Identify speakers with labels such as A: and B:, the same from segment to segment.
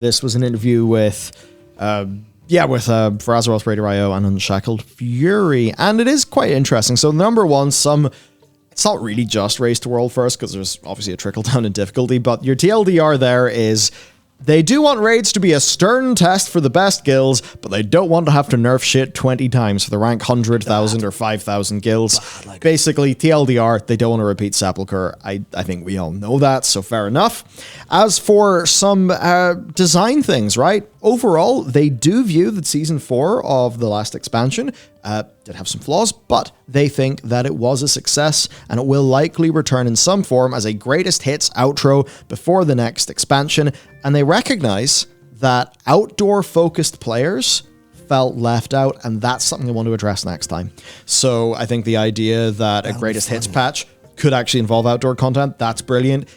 A: This was an interview with for Azeroth Radio IO and Unshackled Fury, and it is quite interesting. So number one, it's not really just race to world first, because there's obviously a trickle down in difficulty, but your TLDR there is they do want raids to be a stern test for the best guilds, but they don't want to have to nerf shit 20 times for the rank 100,000 or 5,000 guilds. Basically, TLDR, they don't want to repeat Sepulchre. I think we all know that, so fair enough. As for some design things, right? Overall, they do view that Season 4 of the last expansion did have some flaws, but they think that it was a success, and it will likely return in some form as a greatest hits outro before the next expansion, and they recognize that outdoor-focused players felt left out, and that's something they want to address next time. So I think the idea that a greatest hits patch could actually involve outdoor content, that's brilliant.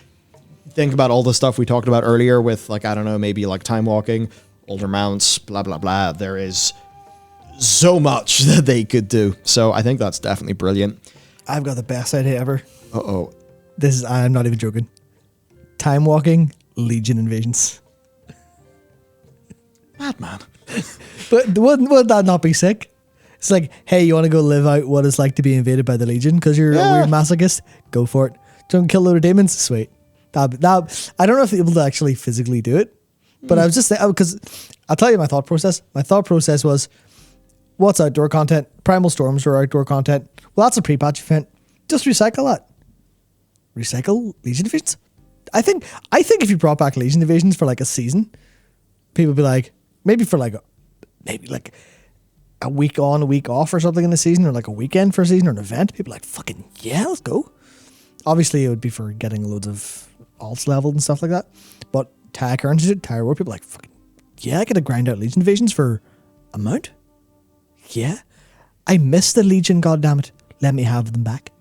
A: Think about all the stuff we talked about earlier with, like, I don't know, maybe like time walking, older mounts, blah, blah, blah. There is so much that they could do. So I think that's definitely brilliant.
B: I've got the best idea ever.
A: Uh-oh.
B: I'm not even joking. Time walking, Legion invasions.
A: Madman.
B: But would that not be sick? It's like, hey, you want to go live out what it's like to be invaded by the Legion because you're a weird masochist? Go for it. Don't kill a load of demons? Sweet. I don't know if they're able to actually physically do it, but I was just saying, because I'll tell you my thought process. My thought process was, what's outdoor content? Primal Storms are outdoor content. Well, that's a pre-patch event. Just recycle that. Recycle Legion Invasions? I think if you brought back Legion Invasions for like a season, people would be like, maybe a week on, a week off or something in the season, or like a weekend for a season or an event, people are like, fucking yeah, let's go. Obviously, it would be for getting loads of alts leveled and stuff like that. But tire currency, tire war, people are like, fucking yeah, I get to grind out Legion Invasions for a mount. Yeah. I miss the Legion, goddammit. Let me have them back.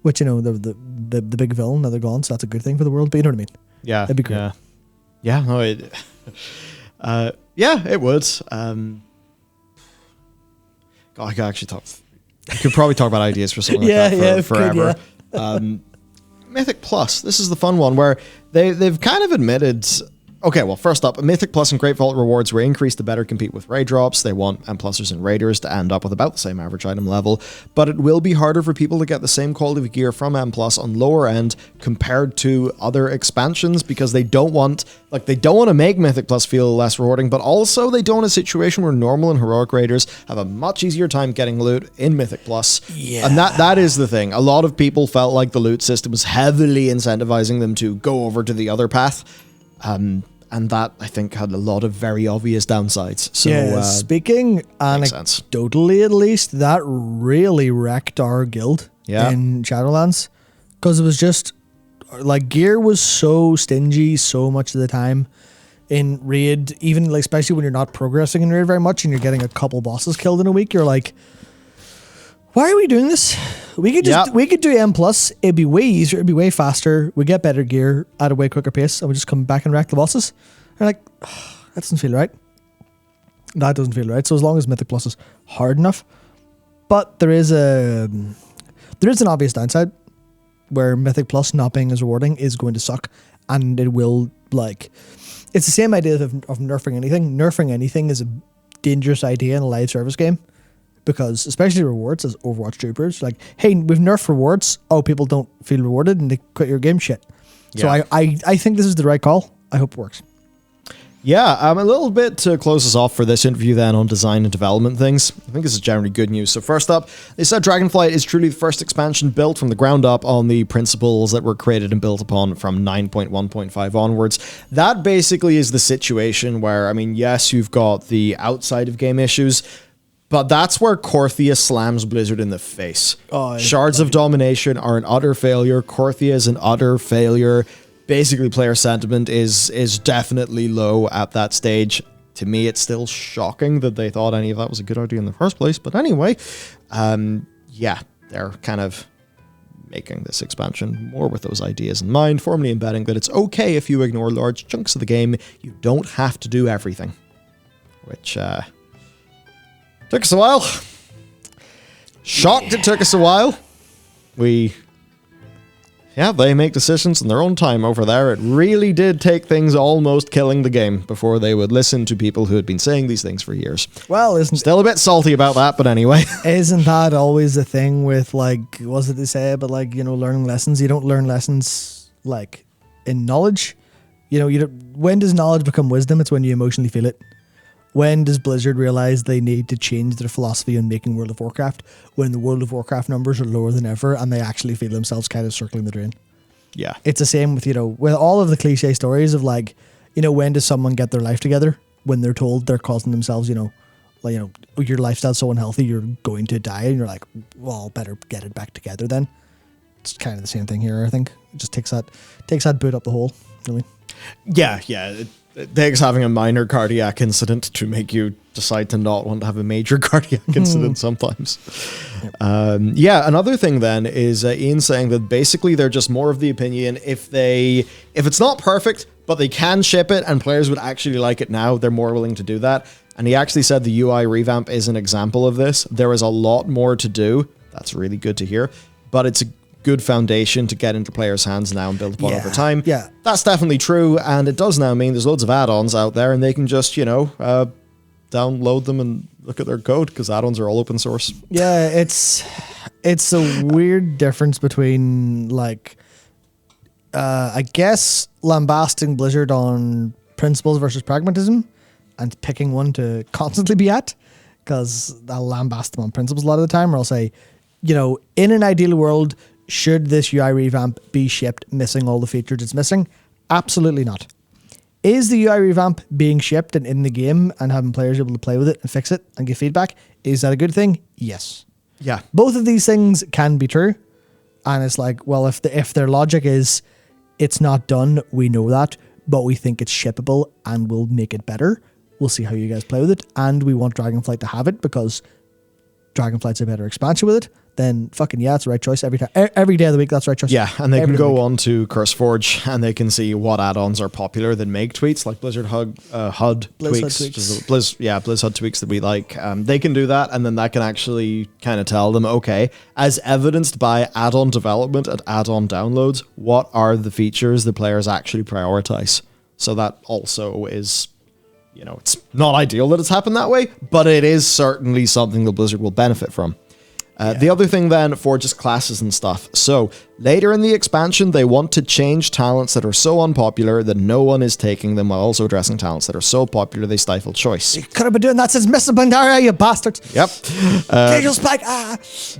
B: Which, you know, the big villain, now they're gone, so that's a good thing for the world, but you know what I mean?
A: Yeah.
B: That'd be great.
A: Yeah, no, it would. God, I could actually talk. I could probably talk about ideas for something like that forever. Mythic Plus. This is the fun one where they've kind of admitted. Okay, well, first up, Mythic Plus and Great Vault rewards were increased to better compete with raid drops. They want M+ers and raiders to end up with about the same average item level, but it will be harder for people to get the same quality of gear from M+ on lower end compared to other expansions, because they don't want to make Mythic Plus feel less rewarding, but also they don't want a situation where normal and heroic raiders have a much easier time getting loot in Mythic Plus. Yeah. And that is the thing. A lot of people felt like the loot system was heavily incentivizing them to go over to the other path. And that, I think, had a lot of very obvious downsides. So,
B: yeah, speaking anecdotally, at least, that really wrecked our guild in Shadowlands. Because it was just, like, gear was so stingy so much of the time in raid, even, like, especially when you're not progressing in raid very much and you're getting a couple bosses killed in a week, you're like, why are we doing this? We could do M+, it'd be way easier, it'd be way faster, we get better gear at a way quicker pace, and we just come back and wreck the bosses. And like, that doesn't feel right. That doesn't feel right. So as long as Mythic Plus is hard enough. But there is an obvious downside where Mythic Plus not being as rewarding is going to suck, and it will, like, it's the same idea of nerfing anything. Nerfing anything is a dangerous idea in a live service game. Because, especially rewards as Overwatch troopers, like, hey, we've nerfed rewards. Oh, people don't feel rewarded and they quit your game. Shit. Yeah. So I think this is the right call. I hope it works.
A: Yeah, a little bit to close us off for this interview then on design and development things. I think this is generally good news. So first up, they said Dragonflight is truly the first expansion built from the ground up on the principles that were created and built upon from 9.1.5 onwards. That basically is the situation where, I mean, yes, you've got the outside of game issues, but that's where Korthia slams Blizzard in the face. Shards of Domination are an utter failure. Korthia is an utter failure. Basically, player sentiment is definitely low at that stage. To me, it's still shocking that they thought any of that was a good idea in the first place. But anyway, yeah, they're kind of making this expansion more with those ideas in mind, formally embedding that it's okay if you ignore large chunks of the game. You don't have to do everything. Which, took us a while. Shocked it took us a while. Yeah, they make decisions in their own time over there. It really did take things almost killing the game before they would listen to people who had been saying these things for years.
B: Well,
A: Still a bit salty about that, but anyway.
B: Isn't that always the thing with, like, what's it they say about, like, you know, learning lessons? You don't learn lessons, like, in knowledge. You know, when does knowledge become wisdom? It's when you emotionally feel it. When does Blizzard realize they need to change their philosophy on making World of Warcraft? When the World of Warcraft numbers are lower than ever and they actually feel themselves kind of circling the drain.
A: Yeah.
B: It's the same with, you know, with all of the cliche stories of, like, you know, when does someone get their life together? When they're told they're causing themselves, you know, like, you know, your lifestyle's so unhealthy, you're going to die. And you're like, well, better get it back together then. It's kind of the same thing here, I think. It just takes that boot up the hole, really.
A: Yeah. It takes having a minor cardiac incident to make you decide to not want to have a major cardiac incident sometimes. Yep. Another thing then is Ian saying that basically they're just more of the opinion if it's not perfect, but they can ship it and players would actually like it now, they're more willing to do that. And he actually said the UI revamp is an example of this. There is a lot more to do. That's really good to hear. But it's a good foundation to get into players' hands now and build upon over time.
B: Yeah.
A: That's definitely true, and it does now mean there's loads of add-ons out there, and they can just, you know, download them and look at their code, because add-ons are all open source.
B: Yeah, it's a weird difference between, like, I guess lambasting Blizzard on principles versus pragmatism, and picking one to constantly be at, because I'll lambast them on principles a lot of the time, or I'll say, you know, in an ideal world, should this UI revamp be shipped missing all the features it's missing? Absolutely not. Is the UI revamp being shipped and in the game and having players able to play with it and fix it and give feedback? Is that a good thing? Yes.
A: Yeah.
B: Both of these things can be true. And it's like, well, if their logic is it's not done, we know that, but we think it's shippable and we'll make it better. We'll see how you guys play with it. And we want Dragonflight to have it because Dragonflight's a better expansion with it. Then fucking yeah, it's the right choice every time. Every day of the week, that's the right choice.
A: Yeah, and they can go on to CurseForge and they can see what add-ons are popular that make tweets, like Blizzard HUD tweaks. Blizz HUD tweaks that we like. They can do that, and then that can actually kind of tell them, okay, as evidenced by add-on development and add-on downloads, what are the features the players actually prioritize? So that also is, you know, it's not ideal that it's happened that way, but it is certainly something that Blizzard will benefit from. The other thing then for just classes and stuff. So later in the expansion, they want to change talents that are so unpopular that no one is taking them, while also addressing talents that are so popular they stifle choice.
B: You could have been doing that since Mr. Pandaria, you bastards.
A: Yep.
B: Casual Spike.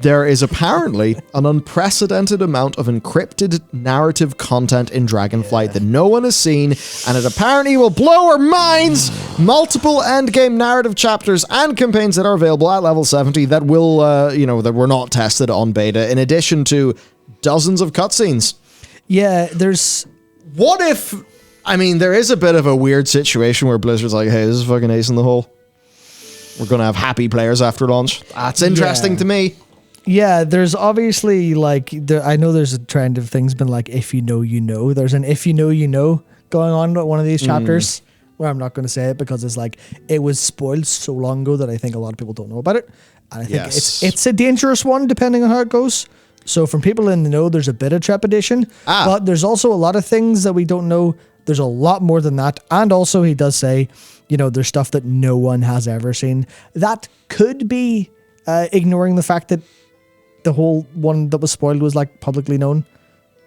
A: There is apparently an unprecedented amount of encrypted narrative content in Dragonflight that no one has seen, and it apparently will blow our minds. Multiple endgame narrative chapters and campaigns that are available at level 70 that will, that were not tested on beta, in addition to dozens of cutscenes.
B: Yeah, there's...
A: What if... I mean, there is a bit of a weird situation where Blizzard's like, hey, this is fucking ace in the hole. We're going to have happy players after launch. That's interesting to me.
B: Yeah, there's obviously, like... I know there's a trend of things been like, if you know, you know. There's an if you know, you know going on with one of these chapters. Where I'm not going to say it because it's like, it was spoiled so long ago that I think a lot of people don't know about it. And I think it's a dangerous one depending on how it goes. So from people in the know, there's a bit of trepidation. But there's also a lot of things that we don't know. There's a lot more than that. And also he does say, there's stuff that no one has ever seen. That could be ignoring the fact that the whole one that was spoiled was like publicly known.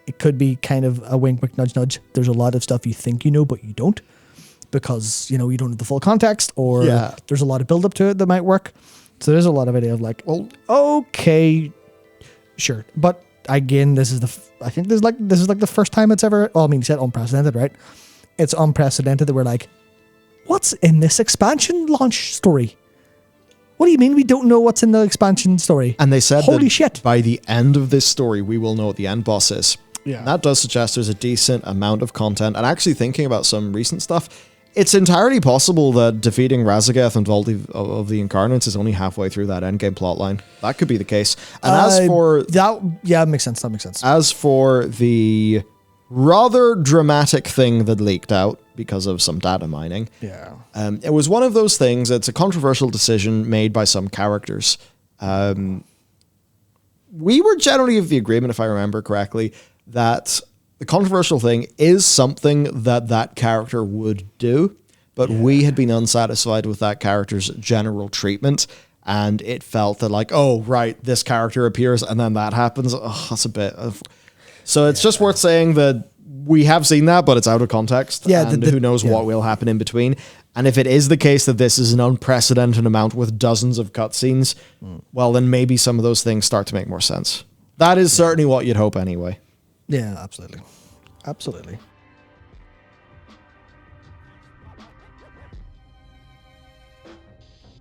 B: It could be kind of a wink, wink, nudge, nudge. There's a lot of stuff you think you know, but you don't. Because, you don't have the full context, or there's a lot of build up to it that might work. So there's a lot of idea of like, well, okay, sure. But again, I think this is like the first time it's ever, well, I mean, you said unprecedented, right? It's unprecedented that we're like, what's in this expansion launch story? What do you mean we don't know what's in the expansion story?
A: And they said
B: holy shit,
A: by the end of this story, we will know what the end boss is. Yeah. And that does suggest there's a decent amount of content. And actually thinking about some recent stuff, it's entirely possible that defeating Razageth and Vault of the Incarnates is only halfway through that endgame plotline. That could be the case. And as for...
B: That makes sense. That makes sense.
A: As for the rather dramatic thing that leaked out because of some data mining, it was one of those things, it's a controversial decision made by some characters. We were generally of the agreement, if I remember correctly, that the controversial thing is something that character would do, but we had been unsatisfied with that character's general treatment, and it felt that like, oh, right, this character appears and then that happens. Oh, that's a bit of... So it's just worth saying that we have seen that, but it's out of context.
B: Yeah,
A: and who knows what will happen in between. And if it is the case that this is an unprecedented amount with dozens of cutscenes, well, then maybe some of those things start to make more sense. That is certainly what you'd hope anyway.
B: Yeah, absolutely. Absolutely.